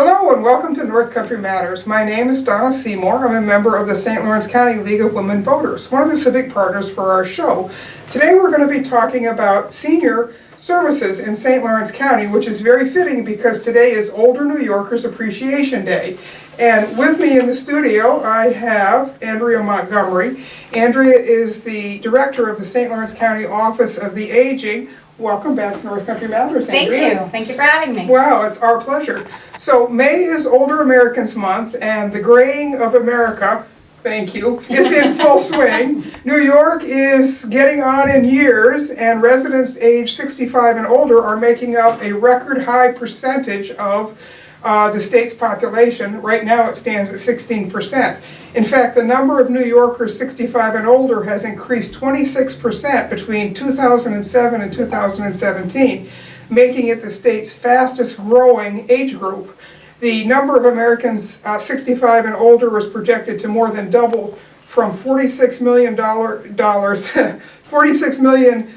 Hello and welcome to North Country Matters. My name is Donna Seymour. I'm a member of the St. Lawrence County League of Women Voters, one of the civic partners for our show. Today we're going to be talking about senior services in St. Lawrence County, which is very fitting because today is Older New Yorkers Appreciation Day. And with me in the studio I have Andrea Montgomery. Andrea is the director of the St. Lawrence County Office of the Aging. Welcome back to North Country Matters, Andrea. Thank you. Thank you for having me. Wow, it's our pleasure. So May is Older Americans Month, and the graying of America, thank you, is in full swing. New York is getting on in years, and residents age 65 and older are making up a record high percentage of the state's population. Right now it stands at 16%. In fact, the number of New Yorkers 65 and older has increased 26% between 2007 and 2017, making it the state's fastest growing age group. The number of Americans 65 and older is projected to more than double from $46 million, 46 million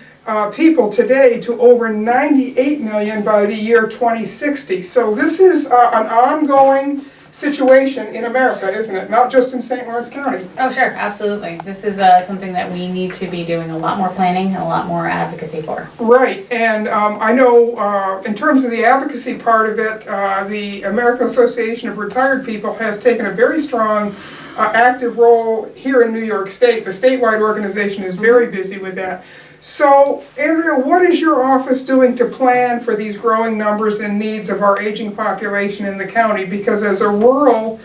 people today to over 98 million by the year 2060. So this is an ongoing situation in America, isn't it? Not just in St. Lawrence County. Oh, sure, absolutely. This is something that we need to be doing a lot more planning and a lot more advocacy for. Right, and I know in terms of the advocacy part of it, the American Association of Retired People has taken a very strong active role here in New York State. The statewide organization is very busy with that. So, Andrea, what is your office doing to plan for these growing numbers and needs of our aging population in the county? Because as a rural,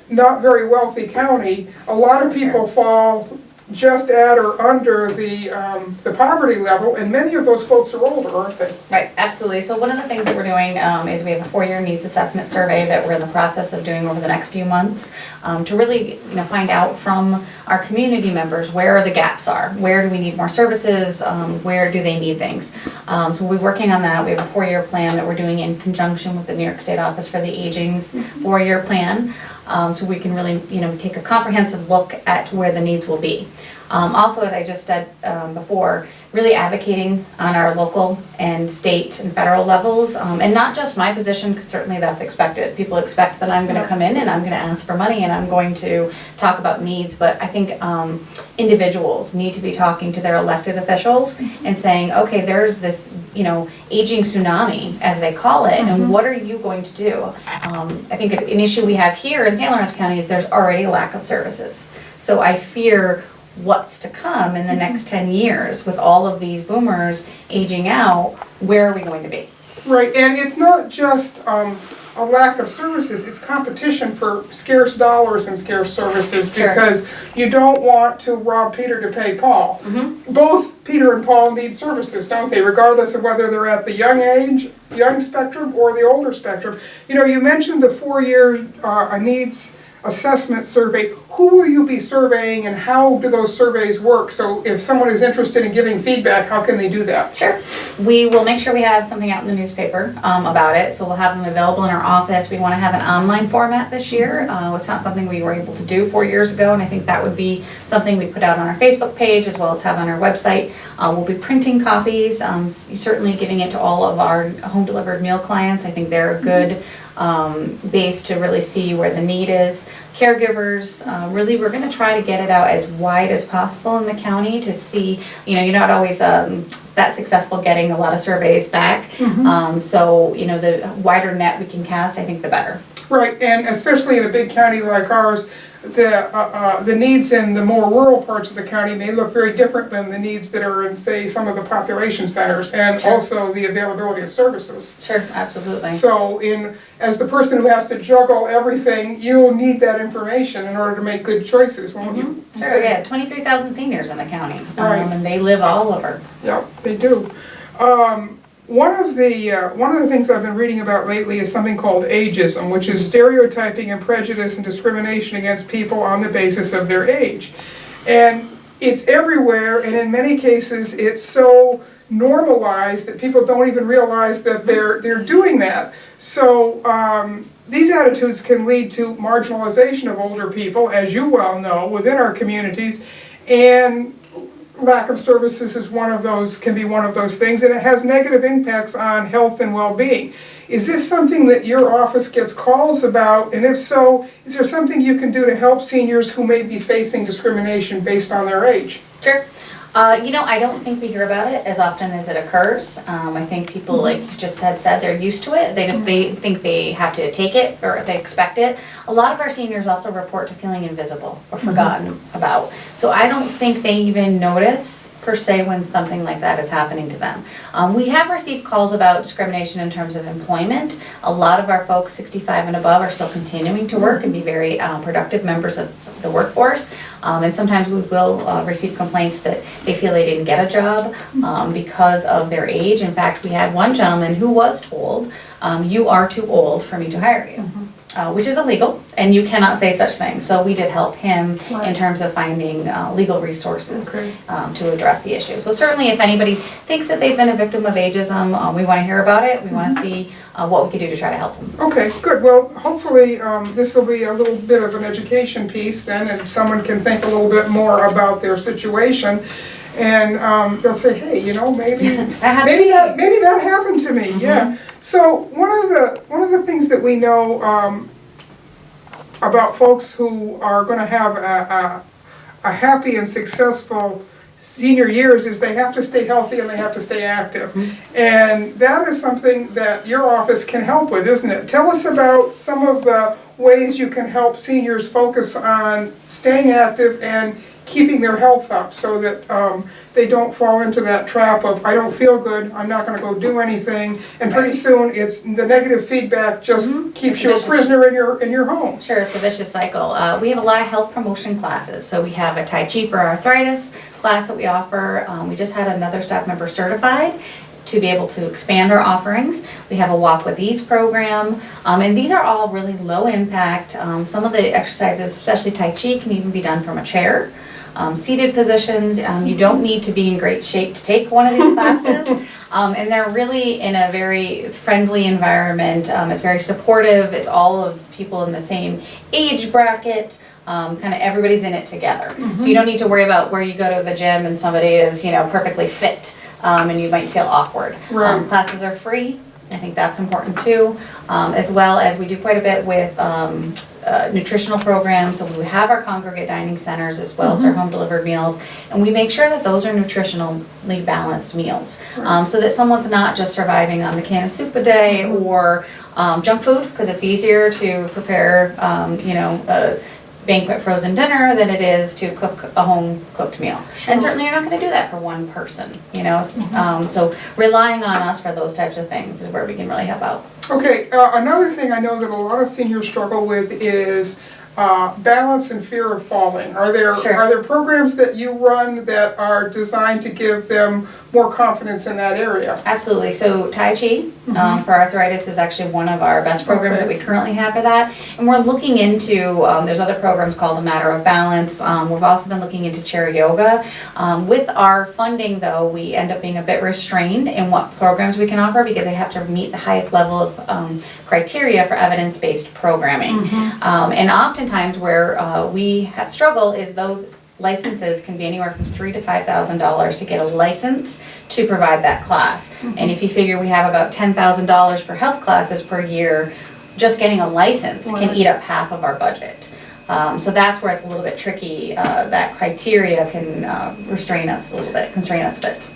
not very wealthy county, a lot of people fall just at or under the poverty level, and many of those folks are older, aren't they? Right, absolutely. So one of the things that we're doing is we have a 4-year needs assessment survey that we're in the process of doing over the next few months to really find out from our community members where the gaps are, where do we need more services, where do they need things. So we'll be working on that. We have a 4-year plan that we're doing in conjunction with the New York State Office for the Aging's 4-year plan. So we can really, take a comprehensive look at where the needs will be. Also, as I just said before, really advocating on our local and state and federal levels, and not just my position, because certainly that's expected. People expect that I'm going to come in and I'm going to ask for money and I'm going to talk about needs, but I think individuals need to be talking to their elected officials and saying, okay, there's this, aging tsunami, as they call it, and what are you going to do? I think an issue we have here in St. Lawrence County is there's already a lack of services. So I fear what's to come in the next 10 years with all of these boomers aging out. Where are we going to be? Right, and it's not just a lack of services, it's competition for scarce dollars and scarce services, because you don't want to rob Peter to pay Paul. Both Peter and Paul need services, don't they, regardless of whether they're at the young spectrum or the older spectrum. You mentioned the 4-year needs assessment survey. Who will you be surveying and how do those surveys work? So if someone is interested in giving feedback, how can they do that? Sure. We will make sure we have something out in the newspaper about it. So we'll have them available in our office. We want to have an online format this year. It's not something we were able to do 4 years ago, and I think that would be something we put out on our Facebook page as well as have on our website. We'll be printing copies, certainly giving it to all of our home delivered meal clients. I think they're a good base to really see where the need is. Caregivers, really we're going to try to get it out as wide as possible in the county to see, you're not always that successful getting a lot of surveys back. So, the wider net we can cast, I think the better. Right, and especially in a big county like ours, the needs in the more rural parts of the county may look very different than the needs that are in, say, some of the population centers, and also the availability of services. Sure, absolutely. So as the person who has to juggle everything, you'll need that information in order to make good choices, won't you? Sure, we have 23,000 seniors in the county, Right. And they live all over. Yeah, they do. One of the things I've been reading about lately is something called ageism, which is stereotyping and prejudice and discrimination against people on the basis of their age. And it's everywhere, and in many cases it's so normalized that people don't even realize that they're doing that. So these attitudes can lead to marginalization of older people, as you well know, within our communities, and lack of services is can be one of those things, and it has negative impacts on health and well-being. Is this something that your office gets calls about? And if so, is there something you can do to help seniors who may be facing discrimination based on their age? Sure. I don't think we hear about it as often as it occurs. I think people, like you just said, they're used to it. They think they have to take it or they expect it. A lot of our seniors also report to feeling invisible or forgotten about. So I don't think they even notice per se when something like that is happening to them. We have received calls about discrimination in terms of employment. A lot of our folks 65 and above are still continuing to work and be very productive members of the workforce. And sometimes we will receive complaints that they feel they didn't get a job because of their age. In fact, we had one gentleman who was told, you are too old for me to hire you. Which is illegal, and you cannot say such things. So we did help him in terms of finding legal resources to address the issue. So certainly if anybody thinks that they've been a victim of ageism, we want to hear about it. We want to see what we can do to try to help them. Okay, good. Well, hopefully this will be a little bit of an education piece then, and someone can think a little bit more about their situation. And they'll say, hey, maybe that happened to me. Yeah. So one of the things that we know about folks who are going to have a happy and successful senior years is they have to stay healthy and they have to stay active. And that is something that your office can help with, isn't it? Tell us about some of the ways you can help seniors focus on staying active and keeping their health up so that they don't fall into that trap of, I don't feel good, I'm not gonna go do anything, and pretty soon it's, the negative feedback just keeps you a prisoner in your home. Sure, it's a vicious cycle. We have a lot of health promotion classes. So we have a Tai Chi for arthritis class that we offer. We just had another staff member certified to be able to expand our offerings. We have a Walk with Ease program, and these are all really low impact. Some of the exercises, especially Tai Chi, can even be done from a chair. Seated positions, you don't need to be in great shape to take one of these classes, and they're really in a very friendly environment. It's very supportive, it's all of people in the same age bracket, kind of everybody's in it together. So you don't need to worry about where you go to the gym and somebody is, perfectly fit, and you might feel awkward. Right. Classes are free. I think that's important too, as well as we do quite a bit with nutritional programs. So we have our congregate dining centers as well as our home delivered meals, and we make sure that those are nutritionally balanced meals, so that someone's not just surviving on the can of soup a day or junk food, because it's easier to prepare, a banquet frozen dinner than it is to cook a home cooked meal. Sure. And certainly you're not going to do that for one person, so relying on us for those types of things is where we can really help out. Okay, another thing I know that a lot of seniors struggle with is balance and fear of falling. Are there programs that you run that are designed to give them more confidence in that area? Absolutely. So Tai Chi for arthritis is actually one of our best programs that we currently have for that. And we're looking into, there's other programs called A Matter of Balance. We've also been looking into chair yoga. With our funding though, we end up being a bit restrained in what programs we can offer because they have to meet the highest level of criteria for evidence-based programming. And oftentimes where we struggle is those licenses can be anywhere from $3,000 to $5,000 to get a license to provide that class. And if you figure we have about $10,000 for health classes per year, just getting a license can eat up half of our budget. So that's where it's a little bit tricky. That criteria can constrain us a bit.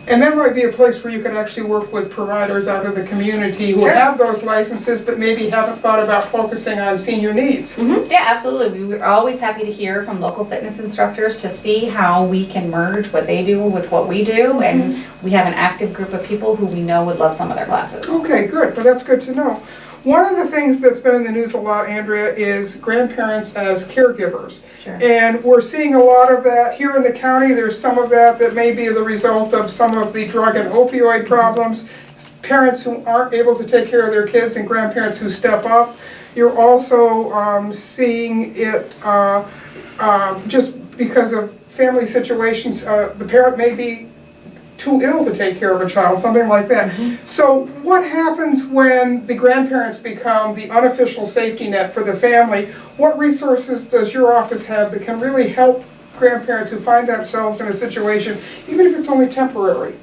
And that might be a place where you could actually work with providers out of the community who have those licenses but maybe haven't thought about focusing on senior needs. Yeah, absolutely. We're always happy to hear from local fitness instructors to see how we can merge what they do with what we do, and we have an active group of people who we know would love some of their classes. Okay, good. Well, that's good to know. One of the things that's been in the news a lot, Andrea, is grandparents as caregivers. And we're seeing a lot of that here in the county. There's some of that may be the result of some of the drug and opioid problems. Parents who aren't able to take care of their kids and grandparents who step up. You're also seeing it just because of family situations. The parent may be too ill to take care of a child, something like that. So what happens when the grandparents become the unofficial safety net for the family? What resources does your office have that can really help grandparents who find themselves in a situation, even if it's only temporary?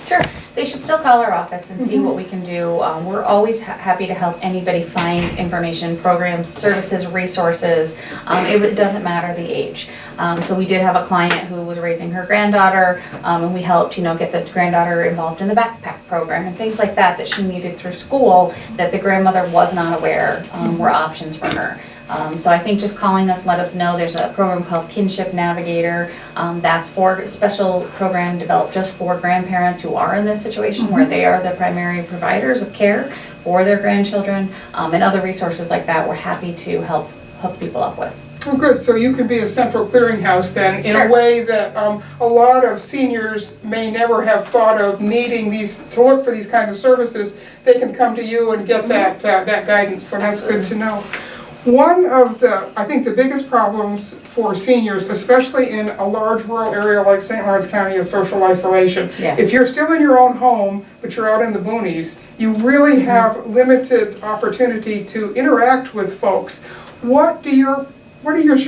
Sure. they should still call our office and see what we can do. We're always happy to help anybody find information, programs, services, resources. It doesn't matter the age. So we did have a client who was raising her granddaughter, and we helped, get the granddaughter involved in the backpack program and things like that she needed through school that the grandmother was not aware were options for her. So I think just calling us, let us know. There's a program called Kinship Navigator. That's for a special program developed just for grandparents who are in this situation where they are the primary providers of care for their grandchildren, and other resources like that we're happy to help hook people up with. Oh, good. So you could be a central clearinghouse then, in Sure. a way that a lot of seniors may never have thought of needing to look for these kinds of services. They can come to you and get that guidance. So that's good to know. One of I think the biggest problems for seniors, especially in a large rural area like St. Lawrence County, is social isolation. Yes. If you're still in your own home, but you're out in the boonies, you really have limited opportunity to interact with folks. What do your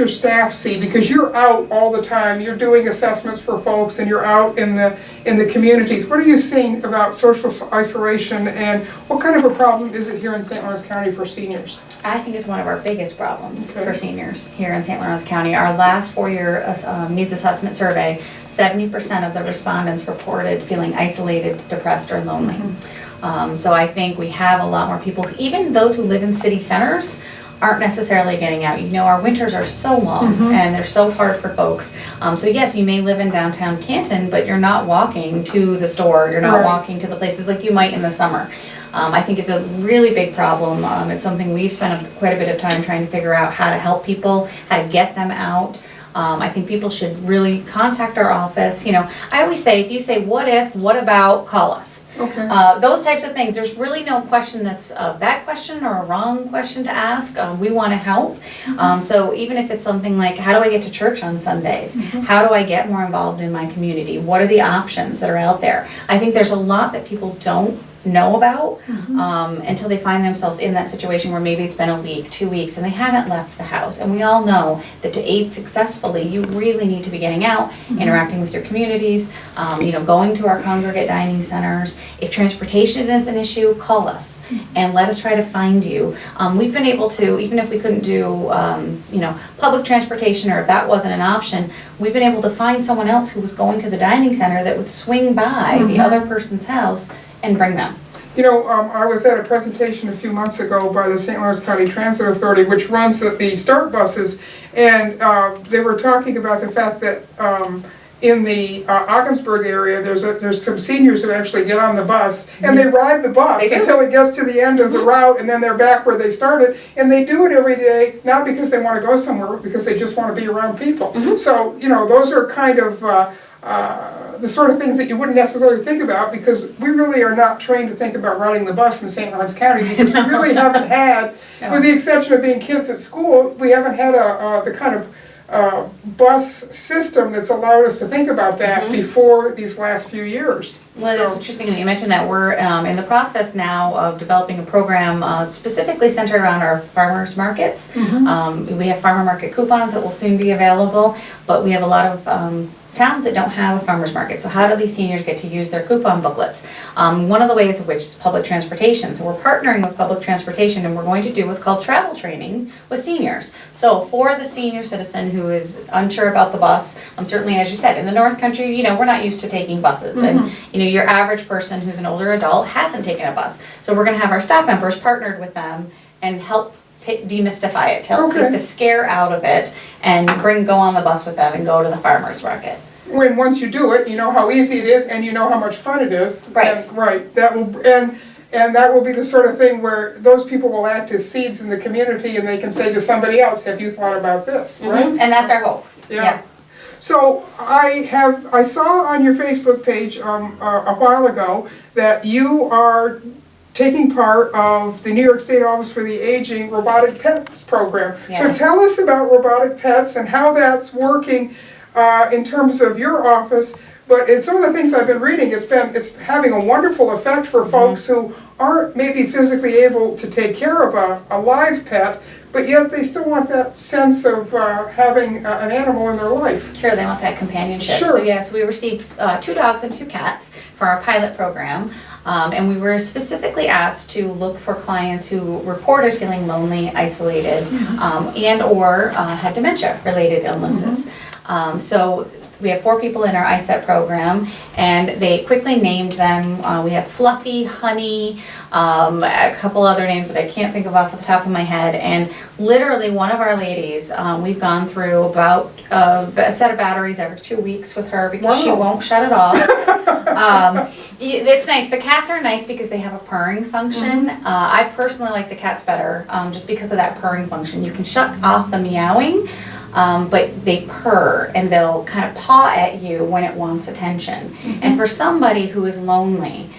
staff see? Because you're out all the time, you're doing assessments for folks, and you're out in the communities. What are you seeing about social isolation, and what kind of a problem is it here in St. Lawrence County for seniors? I think it's one of our biggest problems Okay. for seniors here in St. Lawrence County. Our last 4-year needs assessment survey, 70% of the respondents reported feeling isolated, depressed, or lonely. So I think we have a lot more people, even those who live in city centers, aren't necessarily getting out. Our winters are so long and they're so hard for folks. So yes, you may live in downtown Canton, but you're not walking to the store, you're not Right. walking to the places like you might in the summer. I think it's a really big problem. It's something we've spent quite a bit of time trying to figure out how to help people, how to get them out. I think people should really contact our office. I always say, if you say, what if, what about, call us. Okay. Those types of things. There's really no question that's a bad question or a wrong question to ask. We want to help. So even if it's something like, how do I get to church on Sundays? How do I get more involved in my community? What are the options that are out there? I think there's a lot that people don't know about until they find themselves in that situation where maybe it's been a week, 2 weeks, and they haven't left the house. And we all know that to age successfully, you really need to be getting out, interacting with your communities, going to our congregate dining centers. If transportation is an issue, call us and let us try to find you. We've been able to, even if we couldn't do, public transportation, or if that wasn't an option, we've been able to find someone else who was going to the dining center that would swing by the other person's house and bring them. I was at a presentation a few months ago by the St. Lawrence County Transit Authority, which runs the START buses, and they were talking about the fact that in the Ogdensburg area, there's some seniors who actually get on the bus, and they ride the bus until it gets to the end of the route, and then they're back where they started, and they do it every day, not because they want to go somewhere, but because they just want to be around people. So, those are kind of the sort of things that you wouldn't necessarily think about, because we really are not trained to think about riding the bus in St. Lawrence County, because we really haven't had, with the exception of being kids at school, we haven't had the kind of bus system that's allowed us to think about that before these last few years. Well, it's interesting that you mentioned that. We're in the process now of developing a program specifically centered around our farmers markets. We have farmer market coupons that will soon be available, but we have a lot of towns that don't have a farmer's market. So how do these seniors get to use their coupon booklets? One of the ways of which is public transportation. So we're partnering with public transportation, and we're going to do what's called travel training with seniors. So for the senior citizen who is unsure about the bus, certainly, as you said, in the North Country, we're not used to taking buses. And your average person who's an older adult hasn't taken a bus. So we're going to have our staff members partnered with them and help demystify it, to help take the scare out of it, and go on the bus with them and go to the farmer's market. When once you do it, you know how easy it is, and you know how much fun it is. Right. And, right. That will that will be the sort of thing where those people will act as seeds in the community, and they can say to somebody else, "Have you thought about this?" Right. And that's our hope. Yeah. So I saw on your Facebook page a while ago that you are taking part of the New York State Office for the Aging Robotic Pets program. Yeah. So tell us about robotic pets and how that's working in terms of your office. But in some of the things I've been reading, it's having a wonderful effect for folks who aren't maybe physically able to take care of a live pet, but yet they still want that sense of having an animal in their life. Sure, they want that companionship. Sure. So yes, we received 2 dogs and 2 cats for our pilot program. And we were specifically asked to look for clients who reported feeling lonely, isolated, and or had dementia-related illnesses. So we have 4 people in our ISET program, and they quickly named them. We have Fluffy, Honey, a couple other names that I can't think of off the top of my head. And literally one of our ladies, we've gone through about a set of batteries every 2 weeks with her because she won't shut it off. It's nice. The cats are nice because they have a purring function. I personally like the cats better just because of that purring function. You can shut off the meowing. But they purr and they'll kind of paw at you when it wants attention. And for somebody who is lonely,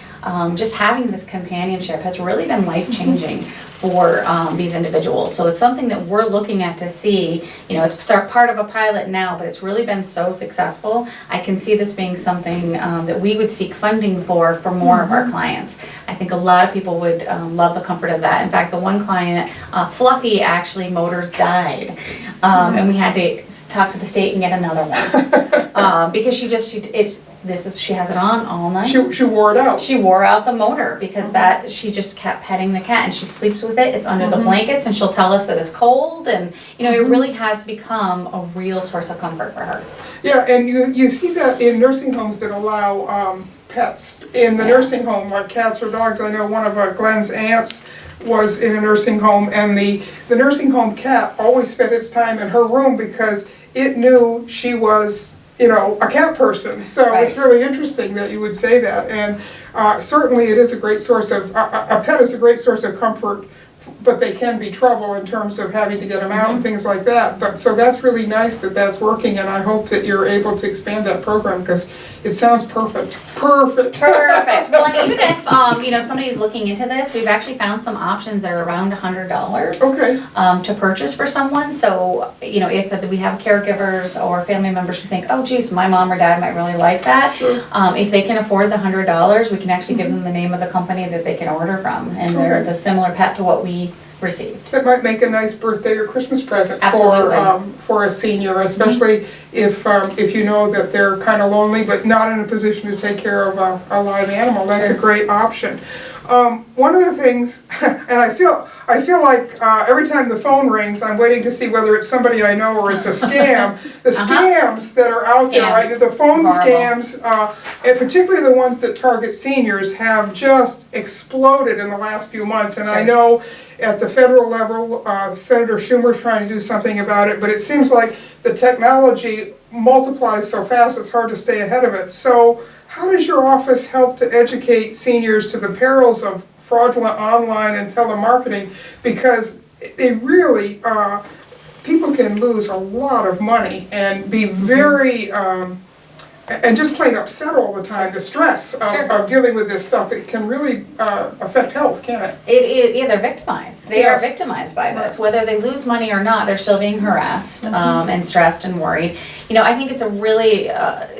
just having this companionship has really been life-changing for these individuals. So it's something that we're looking at to see, it's part of a pilot now, but it's really been so successful. I can see this being something that we would seek funding for more of our clients. I think a lot of people would love the comfort of that. In fact, the one client, Fluffy, actually motors died. And we had to talk to the state and get another one. Because she has it on all night. She wore it out. She wore out the motor because she just kept petting the cat and she sleeps with it. It's under the blankets and she'll tell us that it's cold, and it really has become a real source of comfort for her. Yeah, and you see that in nursing homes that allow pets in the nursing home, like cats or dogs. I know one of Glenn's aunts was in a nursing home, and the nursing home cat always spent its time in her room because it knew she was a cat person. So it's really interesting that you would say that. And certainly it is a great source of, a pet is a great source of comfort, but they can be trouble in terms of having to get them out and things like that. But so that's really nice that that's working, and I hope that you're able to expand that program because it sounds perfect. Perfect. Well, and even if somebody's looking into this, we've actually found some options that are around $100 to purchase for someone. So if we have caregivers or family members who think, oh geez, my mom or dad might really like that, if they can afford the $100, we can actually give them the name of the company that they can order from, and they're the similar pet to what we received. It might make a nice birthday or Christmas present for a senior, especially if you know that they're kind of lonely but not in a position to take care of a live animal. That's a great option. One of the things, and I feel like every time the phone rings, I'm waiting to see whether it's somebody I know or it's a scam. The scams that are out there, right? The phone scams, and particularly the ones that target seniors, have just exploded in the last few months. And I know at the federal level, Senator Schumer's trying to do something about it, but it seems like the technology multiplies so fast it's hard to stay ahead of it. So how does your office help to educate seniors to the perils of fraudulent online and telemarketing? Because they really, people can lose a lot of money and be very, and just plain upset all the time. The stress of dealing with this stuff, it can really affect health, can't it? They're victimized. They are victimized by this. Whether they lose money or not, they're still being harassed and stressed and worried. I think it's a really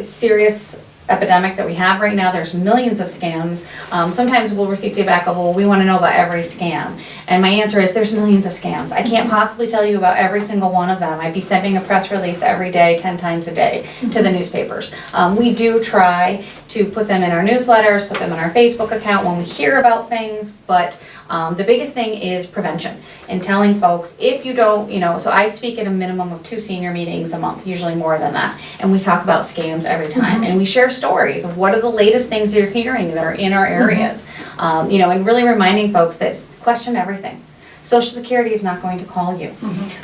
serious epidemic that we have right now. There's millions of scams. Sometimes we'll receive feedback of, well, we want to know about every scam. And my answer is there's millions of scams. I can't possibly tell you about every single one of them. I'd be sending a press release every day, 10 times a day to the newspapers. We do try to put them in our newsletters, put them in our Facebook account when we hear about things, but the biggest thing is prevention and telling folks, if you don't, so I speak at a minimum of 2 senior meetings a month, usually more than that, and we talk about scams every time, and we share stories of what are the latest things you're hearing that are in our areas, and really reminding folks that question everything. Social Security is not going to call you.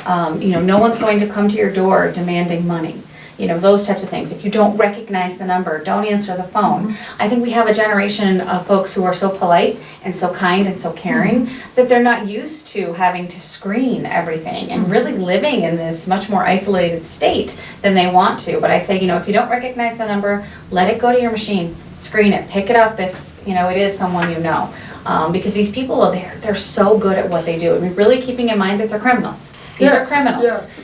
No one's going to come to your door demanding money. Those types of things. If you don't recognize the number, don't answer the phone. I think we have a generation of folks who are so polite and so kind and so caring that they're not used to having to screen everything and really living in this much more isolated state than they want to. But I say, if you don't recognize the number, let it go to your machine, screen it, pick it up if it is someone you know. Because these people, they're so good at what they do. And really keeping in mind that they're criminals. These are Yes, criminals. yes.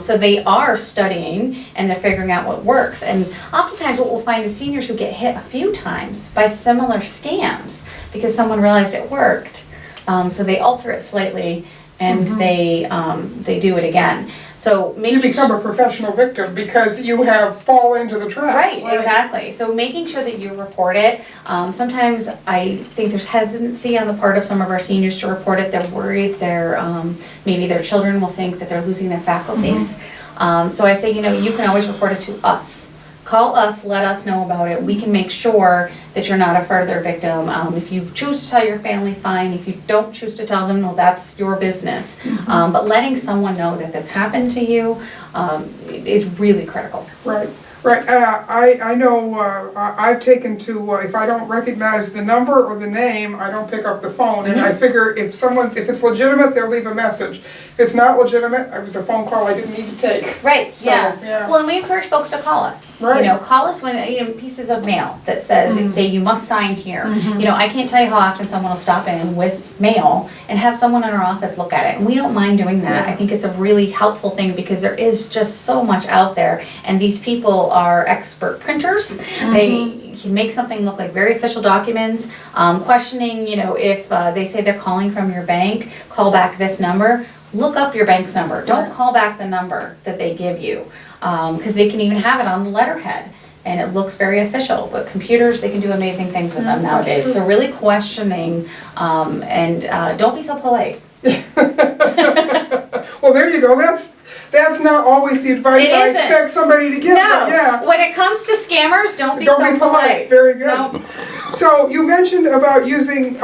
So they are studying and they're figuring out what works. And oftentimes what we'll find is seniors who get hit a few times by similar scams because someone realized it worked. So they alter it slightly and they do it again. So You become a professional victim because you have fallen into the trap. Right, exactly. So making sure that you report it. Sometimes I think there's hesitancy on the part of some of our seniors to report it. They're worried maybe their children will think that they're losing their faculties. So I say, you can always report it to us. Call us, let us know about it. We can make sure that you're not a further victim. If you choose to tell your family, fine. If you don't choose to tell them, well, that's your business. But letting someone know that this happened to you is really critical. Right. I know I've taken to, if I don't recognize the number or the name, I don't pick up the phone. And I figure if it's legitimate, they'll leave a message. If it's not legitimate, it was a phone call I didn't need to take. Right, So, yeah. Well, and we encourage folks to call us. Right. Call us when, pieces of mail that says, say you must sign here. I can't tell you how often someone will stop in with mail and have someone in our office look at it. And we don't mind doing that. I think it's a really helpful thing because there is just so much out there. And these people are expert printers. They can make something look like very official documents. Questioning, if they say they're calling from your bank, call back this number. Look up your bank's number. Don't call back the number that they give you because they can even have it on the letterhead and it looks very official. But computers, they can do amazing things with them nowadays. So really questioning and don't be so polite. Well, there you go. That's not always the advice I expect somebody to give. No. But yeah. When it comes to scammers, don't be so polite. Very good. Nope. So you mentioned about using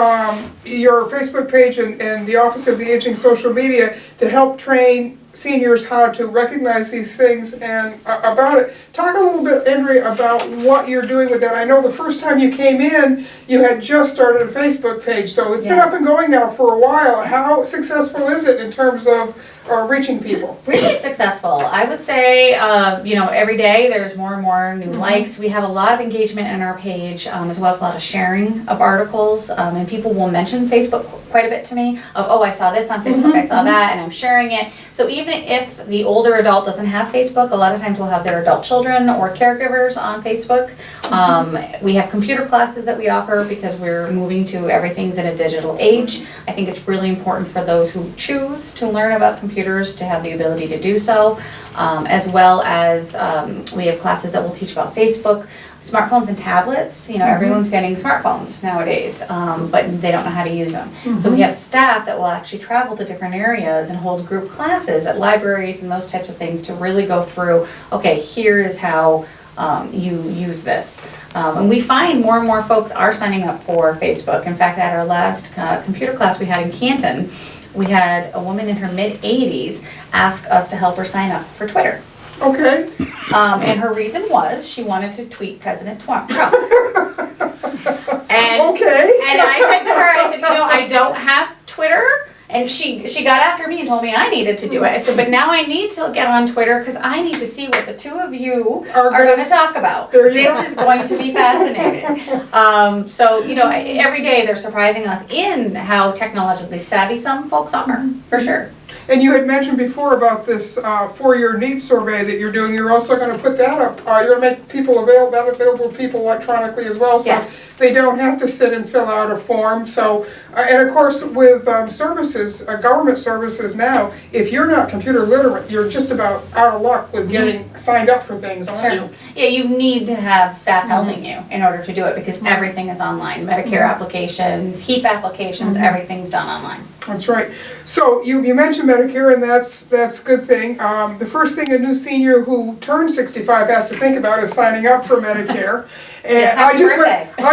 your Facebook page and the Office of the Aging social media to help train seniors how to recognize these things and about it. Talk a little bit, Andrea, about what you're doing with that. I know the first time you came in, you had just started a Facebook page, so it's been up and going now for a while. How successful is it in terms of reaching people? Really successful. I would say, every day there's more and more new likes. We have a lot of engagement in our page, as well as a lot of sharing of articles, and people will mention Facebook quite a bit to me of, oh, I saw this on Facebook, I saw that, and I'm sharing it. So even if the older adult doesn't have Facebook, a lot of times we'll have their adult children or caregivers on Facebook. We have computer classes that we offer because we're moving to everything's in a digital age. I think it's really important for those who choose to learn about computers to have the ability to do so, as well as we have classes that will teach about Facebook, smartphones and tablets. Everyone's getting smartphones nowadays, but they don't know how to use them. So we have staff that will actually travel to different areas and hold group classes at libraries and those types of things to really go through, okay, here is how you use this. And we find more and more folks are signing up for Facebook. In fact, at our last computer class we had in Canton, we had a woman in her mid-80s ask us to help her sign up for Twitter. Okay. And her reason was she wanted to tweet President Trump. And I said to her, I don't have Twitter. And she got after me and told me I needed to do it. I said, but now I need to get on Twitter because I need to see what the two of you are going to talk about. This is going to be fascinating. So, every day they're surprising us in how technologically savvy some folks are, for sure. And you had mentioned before about this 4-year needs survey that you're doing. You're also going to put that up. You're going to make that available to people electronically as well, so they don't have to sit and fill out a form. So, and of course, with services, government services now, if you're not computer literate, you're just about out of luck with getting signed up for things, aren't you? Yeah, you need to have staff helping you in order to do it because everything is online. Medicare applications, HEAP applications, everything's done online. That's right. So you mentioned Medicare, and that's a good thing. The first thing a new senior who turns 65 has to think about is signing up for Medicare. And I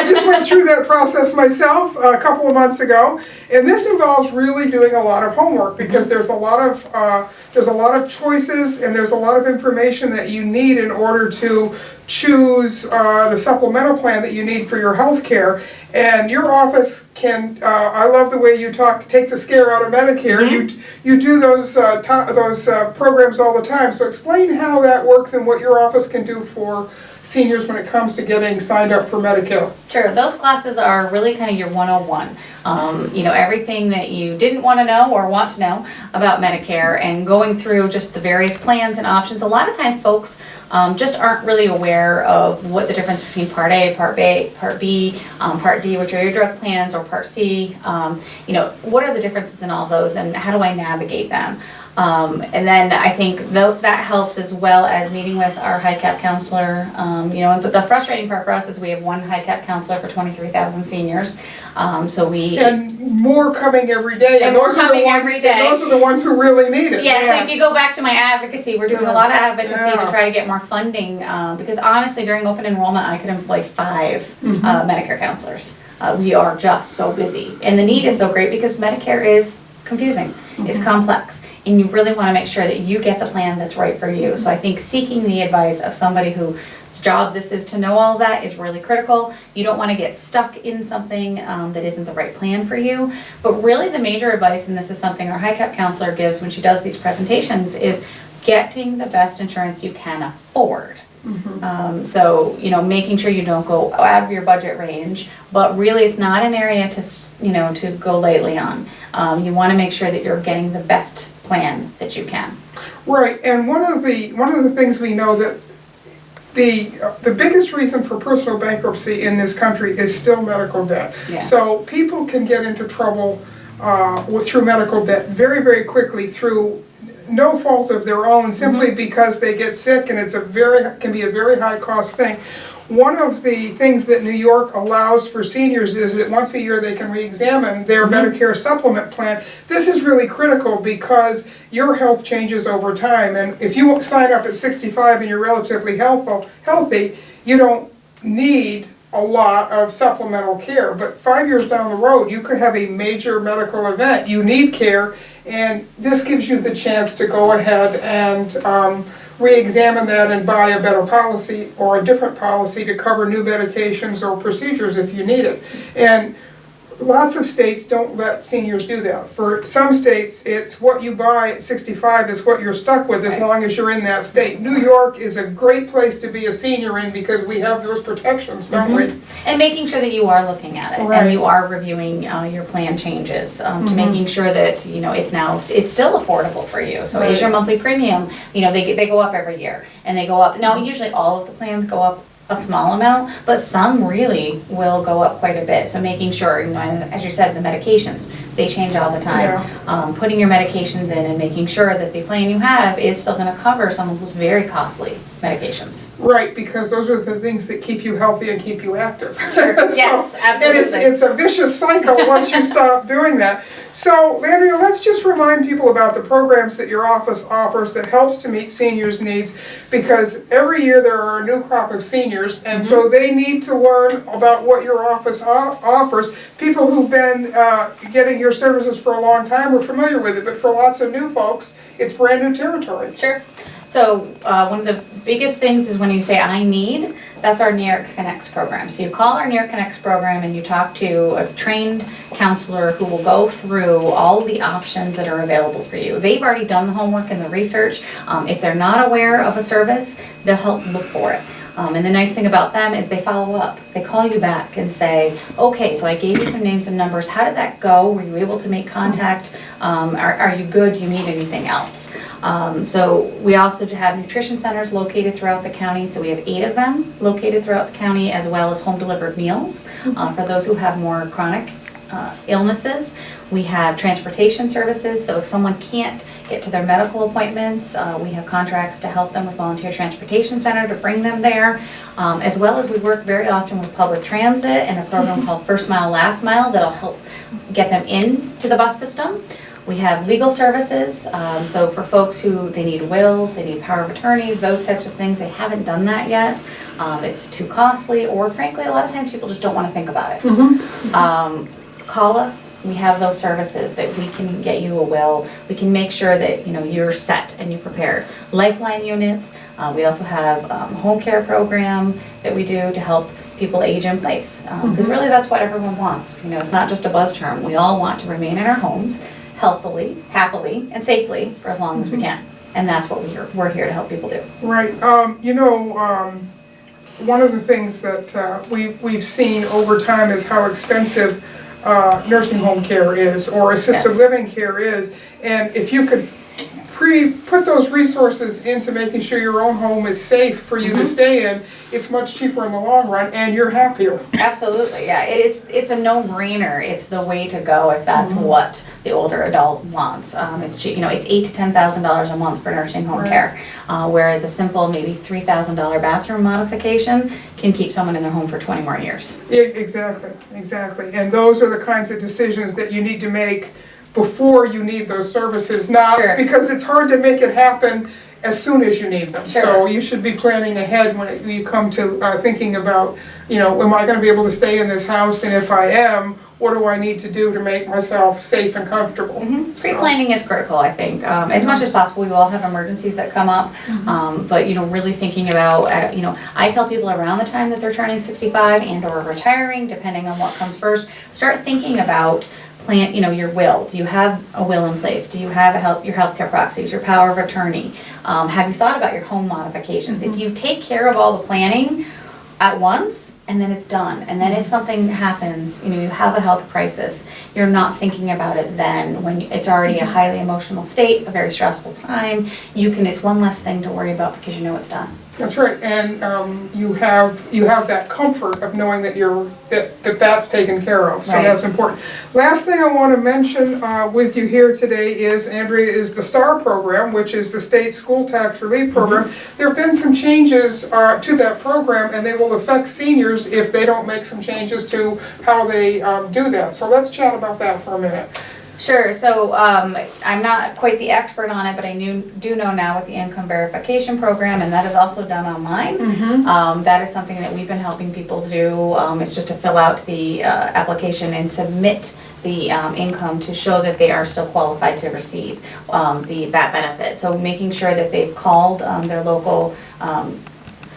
just went through that process myself a couple of months ago, and this involves really doing a lot of homework because there's a lot of choices and there's a lot of information that you need in order to choose the supplemental plan that you need for your health care. And your office can, I love the way you take the scare out of Medicare. You do those programs all the time. So explain how that works and what your office can do for seniors when it comes to getting signed up for Medicare? Sure, those classes are really kind of your 101. You know, everything that you didn't want to know or want to know about Medicare and going through just the various plans and options. A lot of times folks just aren't really aware of what the difference between Part A, Part B, Part D, which are your drug plans, or Part C. You know, what are the differences in all those and how do I navigate them? And then I think that helps, as well as meeting with our high-cap counselor. You know, but the frustrating part for us is we have one high-cap counselor for 23,000 seniors. So we... And more coming every day. And more coming every day. And those are the ones who really need it. Yeah, so if you go back to my advocacy, we're doing a lot of advocacy to try to get more funding. Because honestly, during open enrollment, I could employ 5 Medicare counselors. We are just so busy. And the need is so great because Medicare is confusing. It's complex. And you really want to make sure that you get the plan that's right for you. So I think seeking the advice of somebody whose job this is to know all of that is really critical. You don't want to get stuck in something that isn't the right plan for you. But really the major advice, and this is something our high-cap counselor gives when she does these presentations, is getting the best insurance you can afford. So, you know, making sure you don't go out of your budget range, but really it's not an area to, you know, to go lightly on. You want to make sure that you're getting the best plan that you can. Right, and one of the things we know that the biggest reason for personal bankruptcy in this country is still medical debt. Yeah. So people can get into trouble through medical debt very, very quickly through no fault of their own, simply because they get sick, and can be a very high cost thing. One of the things that New York allows for seniors is that once a year they can re-examine their Medicare supplement plan. This is really critical because your health changes over time, and if you sign up at 65 and you're relatively healthy, you don't need a lot of supplemental care. But 5 years down the road, you could have a major medical event. You need care, and this gives you the chance to go ahead and re-examine that and buy a better policy or a different policy to cover new medications or procedures if you need it. And lots of states don't let seniors do that. For some states, it's what you buy at 65 is what you're stuck with as long as you're in that state. New York is a great place to be a senior in because we have those protections, don't we? And making sure that you are looking at it and you are reviewing your plan changes to making sure that, you know, it's still affordable for you. So is your monthly premium, you know, they go up every year and they go up. Now, usually all of the plans go up a small amount, but some really will go up quite a bit. So making sure, you know, and as you said, the medications, they change all the time. Putting your medications in and making sure that the plan you have is still going to cover some of those very costly medications. Right, because those are the things that keep you healthy and keep you active. Sure. Yes, absolutely. And it's a vicious cycle once you stop doing that. So, Andrea, let's just remind people about the programs that your office offers that helps to meet seniors' needs, because every year there are a new crop of seniors, and so they need to learn about what your office offers. People who've been getting your services for a long time are familiar with it, but for lots of new folks, it's brand new territory. Sure. So one of the biggest things is when you say I need, that's our New York Connects program. So you call our New York Connects program and you talk to a trained counselor who will go through all the options that are available for you. They've already done the homework and the research. If they're not aware of a service, they'll help look for it. And the nice thing about them is they follow up. They call you back and say, okay, so I gave you some names and numbers. How did that go? Were you able to make contact? Are you good? Do you need anything else? So we also have nutrition centers located throughout the county. So we have 8 of them located throughout the county, as well as home delivered meals for those who have more chronic illnesses. We have transportation services, so if someone can't get to their medical appointments, we have contracts to help them with Volunteer Transportation Center to bring them there, as well as we work very often with public transit and a program called First Mile, Last Mile that'll help get them into the bus system. We have legal services, so for folks who they need wills, they need power of attorneys, those types of things, they haven't done that yet. It's too costly, or frankly, a lot of times people just don't want to think about it. Call us. We have those services that we can get you a will. We can make sure that you're set and you're prepared. Lifeline units. We also have a home care program that we do to help people age in place. Because really that's what everyone wants. It's not just a buzz term. We all want to remain in our homes healthily, happily, and safely for as long as we can. And that's what we're here to help people do. Right. one of the things that we've seen over time is how expensive nursing home care is, or assisted Yes. living care is. And if you could put those resources into making sure your own home is safe for you to stay in, it's much cheaper in the long run, and you're happier. Absolutely, yeah. It's a no-brainer. It's the way to go if that's what the older adult wants. It's cheap, it's $8,000 to $10,000 a month for nursing home care, whereas a simple maybe $3,000 bathroom modification can keep someone in their home for 20 more years. Yeah, exactly. And those are the kinds of decisions that you need to make before you need those services, not because it's hard to make it happen as soon as you need them. So you should be planning ahead when you come to thinking about, am I going to be able to stay in this house, and if I am, what do I need to do to make myself safe and comfortable? Pre-planning is critical, I think. As much as possible, we all have emergencies that come up, but really thinking about, I tell people around the time that they're turning 65 and or retiring, depending on what comes first, start thinking about your will. Do you have a will in place? Do you have your healthcare proxies, your power of attorney? Have you thought about your home modifications? If you take care of all the planning at once, and then it's done, and then if something happens, you have a health crisis, you're not thinking about it then when it's already a highly emotional state, a very stressful time. It's one less thing to worry about because you know it's done. That's right, and you have that comfort of knowing that that's taken care of, so that's important. Last thing I want to mention with you here today is, Andrea, is the STAR program, which is the state school tax relief program. There have been some changes to that program, and they will affect seniors if they don't make some changes to how they do that. So let's chat about that for a minute. Sure, so I'm not quite the expert on it, but I do know now with the income verification program, and that is also done online. That is something that we've been helping people do. It's just to fill out the application and submit the income to show that they are still qualified to receive that benefit. So making sure that they've called their local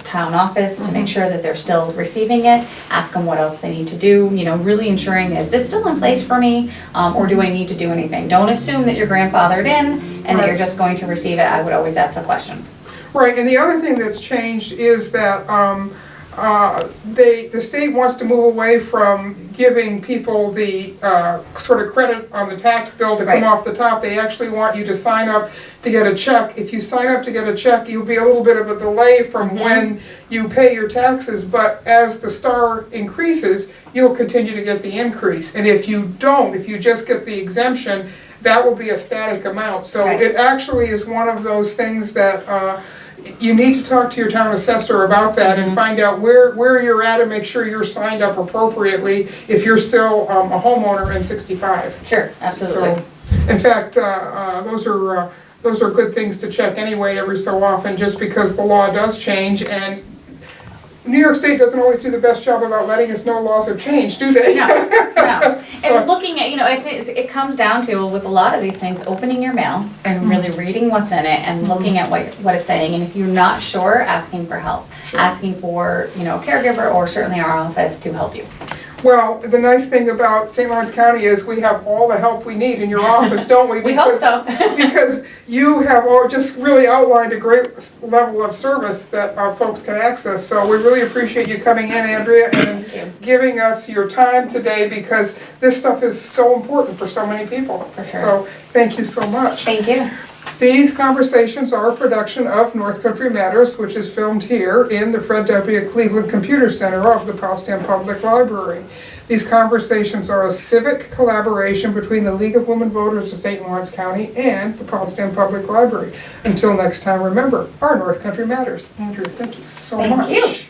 town office to make sure that they're still receiving it, ask them what else they need to do, really ensuring, is this still in place for me, or do I need to do anything? Don't assume that you're grandfathered in and that you're just going to receive it. I would always ask the question. Right, and the other thing that's changed is that the state wants to move away from giving people the sort of credit on the tax bill to come off the top. They actually want you to sign up to get a check. If you sign up to get a check, you'll be a little bit of a delay from when you pay your taxes, but as the STAR increases, you'll continue to get the increase. And if you don't, if you just get the exemption, that will be a static amount. So it actually is one of those things that you need to talk to your town assessor about that and find out where you're at and make sure you're signed up appropriately if you're still a homeowner in 65. Sure, absolutely. So, in fact, those are good things to check anyway every so often, just because the law does change, and New York State doesn't always do the best job about letting us know laws have changed, do they? No. And looking at, it comes down to, with a lot of these things, opening your mail and really reading what's in it and looking at what it's saying. And if you're not sure, asking for help. Asking for, a caregiver, or certainly our office to help you. Well, the nice thing about St. Lawrence County is we have all the help we need in your office, don't we? We hope so. Because you have just really outlined a great level of service that folks can access. So we really appreciate you coming in, Andrea, and giving us your time today, because this stuff is so important for so many people. For sure. So thank you so much. Thank you. These conversations are a production of North Country Matters, which is filmed here in the Fred W. Cleveland Computer Center of the Potsdam Public Library. These conversations are a civic collaboration between the League of Women Voters of St. Lawrence County and the Potsdam Public Library. Until next time, remember, our North Country Matters. Andrew, thank you so much. Thank you.